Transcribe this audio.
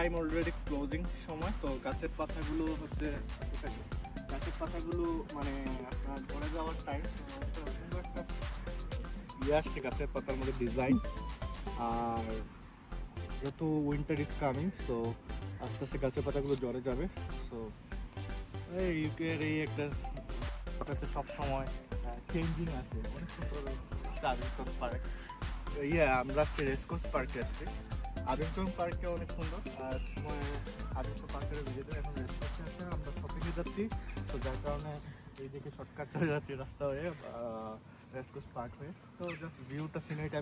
Time already closing সময়, তো গাছের পাতাগুলো হচ্ছে গাছের পাতাগুলো মানে আপনার পড়ে যাওয়ার টাইম। সুন্দর একটা ইয়ে আসছে গাছের পাতার মধ্যে ডিজাইন। আর যেহেতু উইন্টার ইজ কামিং, সো আস্তে আস্তে গাছের পাতাগুলো ঝরে যাবে। সো এই ইউকের এই একটা ওটাতে সবসময় চেঞ্জিং আছে, অনেক সুন্দর আবিংটন পার্ক। আমরা আজকে রেসকোর্স পার্কে আসছি। আবিংটন পার্কে অনেক সুন্দর, আর সময় আবিংটন পার্কের ভিজিটর এখন রেসকোর্সে আছে, আমরা শপিংয়ে যাচ্ছি। তো যার কারণে এইদিকে শর্টকাট চলে যাচ্ছি রাস্তা হয়ে রেসকোর্স পার্ক হয়ে। তো জাস্ট ভিউটা সিনারিটা